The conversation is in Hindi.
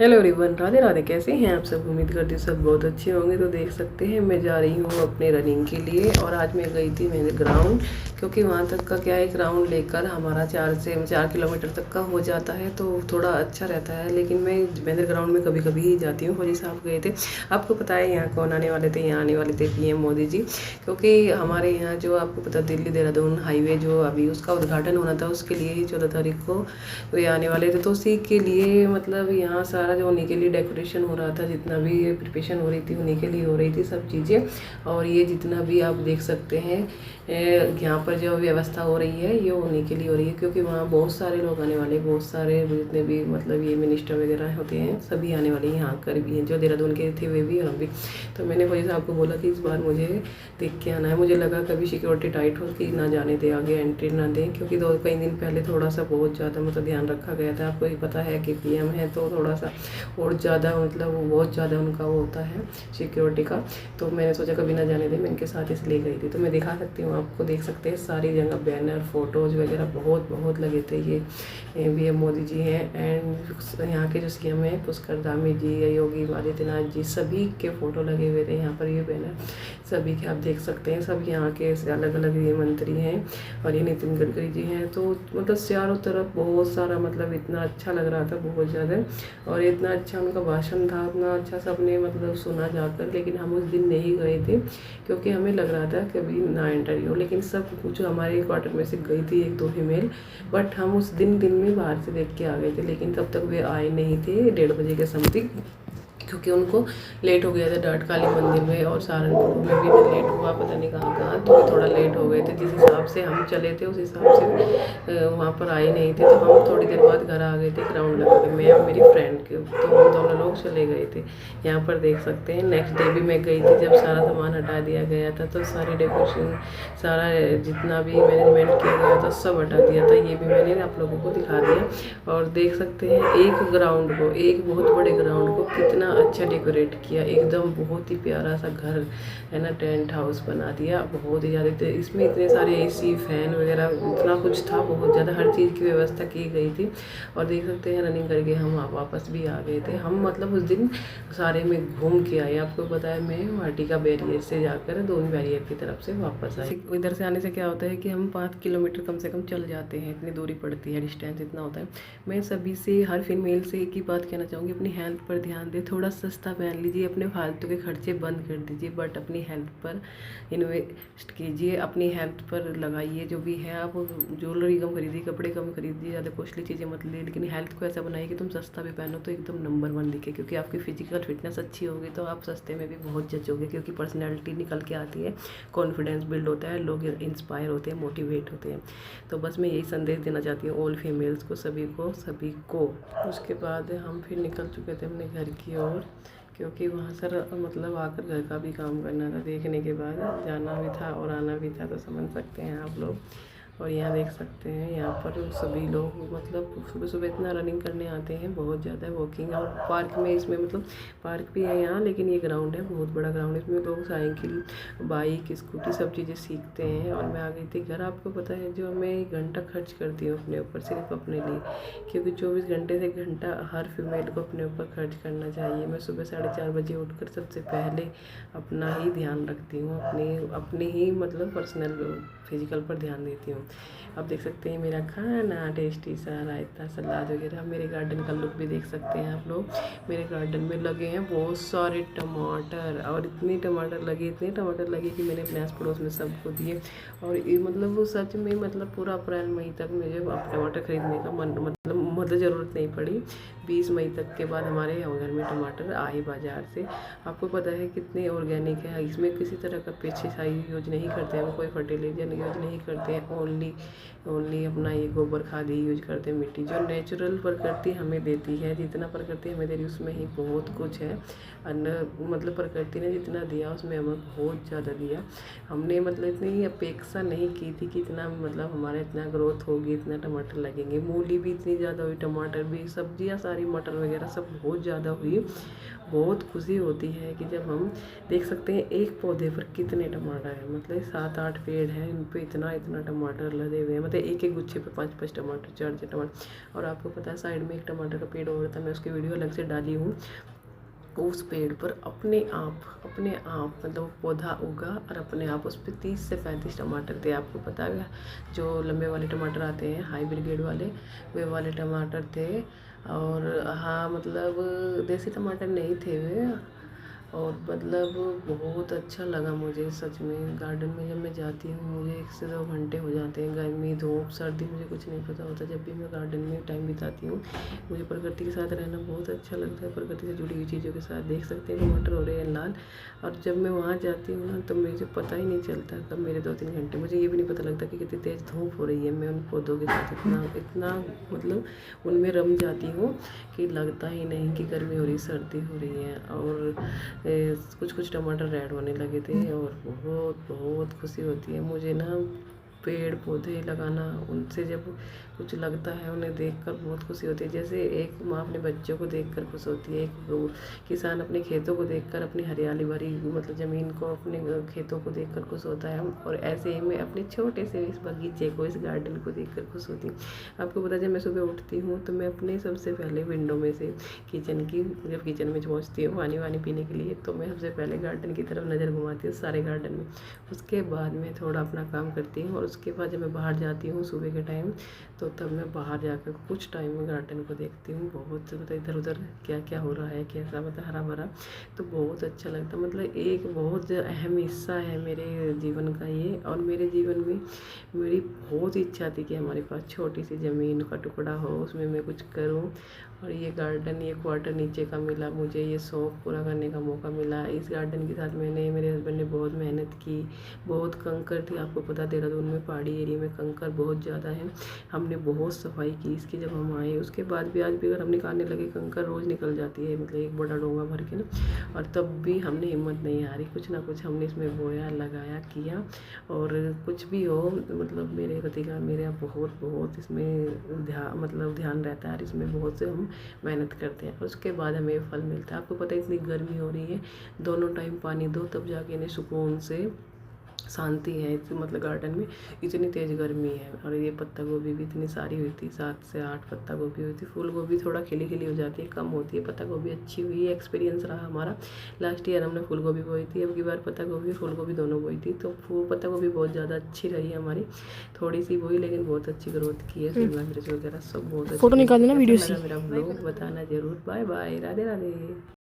Hello everyone, Radhe Radhe. कैसे हैं आप सब? उम्मीद करती हूँ सब बहुत अच्छे होंगे। तो देख सकते हैं मैं जा रही हूँ अपने रनिंग के लिए, और आज मैं गई थी मेरे ग्राउंड, क्योंकि वहाँ तक का क्या है, ग्राउंड लेकर हमारा 4 किलोमीटर तक का हो जाता है, तो थोड़ा अच्छा रहता है। लेकिन मैं मेरे ग्राउंड में कभी कभी ही जाती हूँ। फौजी साहब गए थे, आपको पता है यहाँ कौन आने वाले थे? यहाँ आने वाले थे PM मोदी जी, क्योंकि हमारे यहाँ जो आपको पता दिल्ली देहरादून हाईवे जो अभी उसका उद्घाटन होना था, उसके लिए ही 14 तारीख को वे आने वाले थे। तो उसी के लिए मतलब यहाँ सारा जो उन्हीं के लिए डेकोरेशन हो रहा था, जितना भी ये प्रिपरेशन हो रही थी उन्हीं के लिए हो रही थी सब चीज़ें। और ये जितना भी आप देख सकते हैं यहाँ पर जो व्यवस्था हो रही है ये उन्हीं के लिए हो रही है, क्योंकि वहाँ बहुत सारे लोग आने वाले, बहुत सारे जितने भी मतलब ये मिनिस्टर वगैरह होते हैं सभी आने वाले हैं। यहाँ कर भी हैं, जो देहरादून के थे वे भी और हम भी। तो मैंने वही साहब को बोला कि इस बार मुझे देख के आना है। मुझे लगा कभी सिक्योरिटी टाइट हो कि ना जाने दे, आगे एंट्री ना दें, क्योंकि कई दिन पहले थोड़ा सा बहुत ज़्यादा मतलब ध्यान रखा गया था। आपको ही पता है कि PM है, तो थोड़ा सा और ज़्यादा मतलब वो बहुत ज़्यादा उनका वो होता है सिक्योरिटी का। तो मैंने सोचा कभी ना जाने दे, मैं इनके साथ इसलिए गई थी। तो मैं दिखा सकती हूँ आपको, देख सकते हैं सारी जगह बैनर फ़ोटोज़ वगैरह बहुत बहुत लगे थे। ये PM मोदी जी हैं, एंड यहाँ के जो CM हैं पुष्कर धामी जी, योगी आदित्यनाथ जी, सभी के फ़ोटो लगे हुए थे यहाँ पर। ये बैनर सभी के आप देख सकते हैं, सब यहाँ के अलग अलग ये मंत्री हैं, और ये नितिन गडकरी जी हैं। तो मतलब चारों तरफ बहुत सारा मतलब इतना अच्छा लग रहा था, बहुत ज़्यादा। और इतना अच्छा उनका भाषण था, इतना अच्छा सबने मतलब सुना जाकर। लेकिन हम उस दिन नहीं गए थे, क्योंकि हमें लग रहा था कभी ना एंट्री हो। लेकिन सब कुछ हमारे क्वार्टर में से गई थी 1-2 फीमेल, बट हम उस दिन में बाहर से देख के आ गए थे। लेकिन तब तक वे आए नहीं थे 1:30 के समथिंग, क्योंकि उनको लेट हो गया था डाट काली मंदिर में, और सहारनपुर में भी लेट हुआ, पता नहीं कहाँ कहाँ। तो थोड़ा लेट हो गए थे, जिस हिसाब से हम चले थे उस हिसाब से वहाँ पर आए नहीं थे। तो हम थोड़ी देर बाद घर आ गए थे ग्राउंड लगा के, मैं और मेरी फ्रेंड के। तो हम दोनों लोग चले गए थे। यहाँ पर देख सकते हैं नेक्स्ट डे भी मैं गई थी, जब सारा सामान हटा दिया गया था, तो सारी डेकोरेशन सारा जितना भी मैनेजमेंट किया गया था सब हटा दिया था। ये भी मैंने आप लोगों को दिखा दिया। और देख सकते हैं एक ग्राउंड को, एक बहुत बड़े ग्राउंड को कितना अच्छा डेकोरेट किया, एकदम बहुत ही प्यारा सा घर है ना, टेंट हाउस बना दिया बहुत ही ज़्यादा। इसमें इतने सारे AC फैन वगैरह इतना कुछ था, बहुत ज़्यादा हर चीज़ की व्यवस्था की गई थी। और देख सकते हैं रनिंग करके हम वापस भी आ गए थे। हम मतलब उस दिन सारे में घूम के आए। आपको पता है मैं वाटिका बैरियर से जाकर दोनों बैरियर की तरफ से वापस आए। इधर से आने से क्या होता है कि हम 5 किलोमीटर कम से कम चल जाते हैं, इतनी दूरी पड़ती है, डिस्टेंस इतना होता है। मैं सभी से, हर फीमेल से एक ही बात कहना चाहूँगी, अपनी हेल्थ पर ध्यान दें, थोड़ा सस्ता पहन लीजिए, अपने फालतू के खर्चे बंद कर दीजिए, बट अपनी हेल्थ पर इन्वेस्ट कीजिए, अपनी हेल्थ पर लगाइए। जो भी है आप ज्वेलरी कम खरीदिए, कपड़े कम खरीदिए, ज़्यादा कॉस्टली चीज़ें मत लीजिए, लेकिन हेल्थ को ऐसा बनाइए कि तुम सस्ता भी पहनो तो एकदम नंबर 1 दिखे। क्योंकि आपकी फिजिकल फिटनेस अच्छी होगी तो आप सस्ते में भी बहुत जचोगे, क्योंकि पर्सनैलिटी निकल के आती है, कॉन्फिडेंस बिल्ड होता है, लोग इंस्पायर होते हैं, मोटिवेट होते हैं। तो बस मैं यही संदेश देना चाहती हूँ ऑल फीमेल्स को, सभी को सभी को। उसके बाद हम फिर निकल चुके थे अपने घर की ओर, क्योंकि वहाँ सर मतलब आकर घर का भी काम करना था। देखने के बाद जाना भी था और आना भी था, तो समझ सकते हैं आप लोग। और यहाँ देख सकते हैं यहाँ पर सभी लोग मतलब सुबह सुबह इतना रनिंग करने आते हैं, बहुत ज़्यादा वॉकिंग। और पार्क में, इसमें मतलब पार्क भी है यहाँ, लेकिन ये ग्राउंड है, बहुत बड़ा ग्राउंड है। इसमें लोग साइकिल, बाइक, स्कूटी सब चीज़ें सीखते हैं। और मैं आ गई थी घर। आपको पता है जो मैं 1 घंटा खर्च करती हूँ अपने ऊपर, सिर्फ अपने लिए, क्योंकि 24 घंटे से 1 घंटा हर फीमेल को अपने ऊपर खर्च करना चाहिए। मैं सुबह 4:30 बजे उठकर सबसे पहले अपना ही ध्यान रखती हूँ, अपने ही मतलब पर्सनल फिजिकल पर ध्यान देती हूँ। आप देख सकते हैं मेरा खाना, टेस्टी सा रायता, सलाद वगैरह। मेरे गार्डन का लुक भी देख सकते हैं आप लोग। मेरे गार्डन में लगे हैं बहुत सारे टमाटर, और इतने टमाटर लगे कि मैंने अपने आस पड़ोस में सबको दिए। और ये मतलब वो सच में मतलब पूरा अप्रैल मई तक मुझे अब टमाटर खरीदने का मतलब ज़रूरत नहीं पड़ी। 20 मई तक के बाद हमारे घर में टमाटर आए बाज़ार से। आपको पता है कितने ऑर्गेनिक है, इसमें किसी तरह का पेस्टिसाइड यूज नहीं करते हैं, कोई फर्टिलाइजर यूज नहीं करते हैं, ओनली अपना ये गोबर खाद ही यूज करते हैं। मिट्टी जो नेचुरल प्रकृति हमें देती है, जितना प्रकृति हमें दे रही है उसमें ही बहुत कुछ है। अन्न मतलब प्रकृति ने जितना दिया उसमें हमें बहुत ज़्यादा दिया। हमने मतलब इतनी अपेक्षा नहीं की थी कि इतना मतलब हमारा इतना ग्रोथ होगी, इतना टमाटर लगेंगे। मूली भी इतनी ज़्यादा हुई, टमाटर भी, सब्जियां सारी, मटर वगैरह सब बहुत ज़्यादा हुई। बहुत खुशी होती है कि जब हम देख सकते हैं एक पौधे पर कितने टमाटर हैं, मतलब 7-8 पेड़ हैं, इन पे इतना इतना टमाटर टमाटर लदे हुए हैं, मतलब एक एक गुच्छे पे 5-5 टमाटर, 4-4 टमाटर। और आपको पता है साइड में एक टमाटर का पेड़ और था, मैं उसकी वीडियो अलग से डाली हूँ। उस पेड़ पर अपने आप मतलब पौधा उगा और अपने आप उस पर 30 से 35 टमाटर थे। आपको पता है जो लंबे वाले टमाटर आते हैं हाई ब्रिगेड वाले, वे वाले टमाटर थे। और हाँ मतलब देसी टमाटर नहीं थे वे। और मतलब बहुत अच्छा लगा मुझे सच में। गार्डन में जब मैं जाती हूँ मुझे 1 से 2 घंटे हो जाते हैं, गर्मी धूप सर्दी मुझे कुछ नहीं पता होता। जब भी मैं गार्डन में टाइम बिताती हूँ मुझे प्रकृति के साथ रहना बहुत अच्छा लगता है। प्रकृति से जुड़ी हुई चीज़ों के साथ, देख सकते हैं टमाटर हो रहे हैं लाल। और जब मैं वहाँ जाती हूँ ना तो मुझे पता ही नहीं चलता कब मेरे 2-3 घंटे, मुझे ये भी नहीं पता लगता कि कितनी तेज़ धूप हो रही है। मैं उन पौधों के साथ इतना मतलब उनमें रम जाती हूँ कि लगता ही नहीं कि गर्मी हो रही सर्दी हो रही है। और कुछ टमाटर रेड होने लगे थे और बहुत खुशी होती है मुझे ना। पेड़ पौधे लगाना, उनसे जब कुछ लगता है उन्हें देखकर बहुत खुशी होती है। जैसे एक माँ अपने बच्चों को देखकर खुश होती है, एक किसान अपने खेतों को देखकर, अपनी हरियाली भरी मतलब ज़मीन को, अपने खेतों को देखकर खुश होता है। और ऐसे ही मैं अपने छोटे से इस बगीचे को, इस गार्डन को देखकर खुश होती हूँ। आपको पता है जब मैं सुबह उठती हूँ तो मैं अपने सबसे पहले विंडो में से किचन की, जब किचन में पहुँचती हूँ पानी वानी पीने के लिए, तो मैं सबसे पहले गार्डन की तरफ नज़र घुमाती हूँ सारे गार्डन में। उसके बाद मैं थोड़ा अपना काम करती हूँ और उसके बाद जब मैं बाहर जाती हूँ सुबह के टाइम, तो तब मैं बाहर जाकर कुछ टाइम में गार्डन को देखती हूँ। बहुत मतलब इधर उधर क्या क्या हो रहा है, कैसा मतलब हरा भरा, तो बहुत अच्छा लगता है। मतलब एक बहुत अहम हिस्सा है मेरे जीवन का ये। और मेरे जीवन में मेरी बहुत इच्छा थी कि हमारे पास छोटी सी ज़मीन का टुकड़ा हो, उसमें मैं कुछ करूँ। और ये गार्डन, ये क्वार्टर नीचे का मिला मुझे, ये शौक़ पूरा करने का मौका मिला। इस गार्डन के साथ मैंने, मेरे हस्बैंड ने बहुत मेहनत की। बहुत कंकर थी, आपको पता देहरादून में पहाड़ी एरिया में कंकर बहुत ज़्यादा है। हमने बहुत सफाई की इसकी जब हम आए। उसके बाद भी आज भी अगर हम निकालने लगे कंकर रोज़ निकल जाती है, मतलब एक बड़ा डोंगा भर के ना। और तब भी हमने हिम्मत नहीं हारी, कुछ ना कुछ हमने इसमें बोया, लगाया, किया। और कुछ भी हो मतलब मेरे पति का मेरा बहुत इसमें ध्यान रहता है और इसमें बहुत से हम मेहनत करते हैं। उसके बाद हमें फल मिलता है। आपको पता है इतनी गर्मी हो रही है, दोनों टाइम पानी दो तब जाके इन्हें सुकून से शांति है। मतलब गार्डन में इतनी तेज़ गर्मी है। और ये पत्ता गोभी भी इतनी सारी हुई थी, 7 से 8 पत्ता गोभी हुई थी। फूल गोभी थोड़ा खिली खिली हो जाती है, कम होती है। पत्ता गोभी अच्छी हुई है, एक्सपीरियंस रहा हमारा। लास्ट ईयर हमने फूल गोभी बोई थी, अब की बार पत्ता गोभी फूल गोभी दोनों बोई थी। तो पत्ता गोभी बहुत ज़्यादा अच्छी रही हमारी, थोड़ी सी बोई लेकिन बहुत अच्छी ग्रोथ की है। शिमला मिर्च वगैरह सब बहुत अच्छी। फोटो निकाल देना वीडियो से। मेरा ब्लॉग बताना जरूर। Bye bye, Radhe Radhe.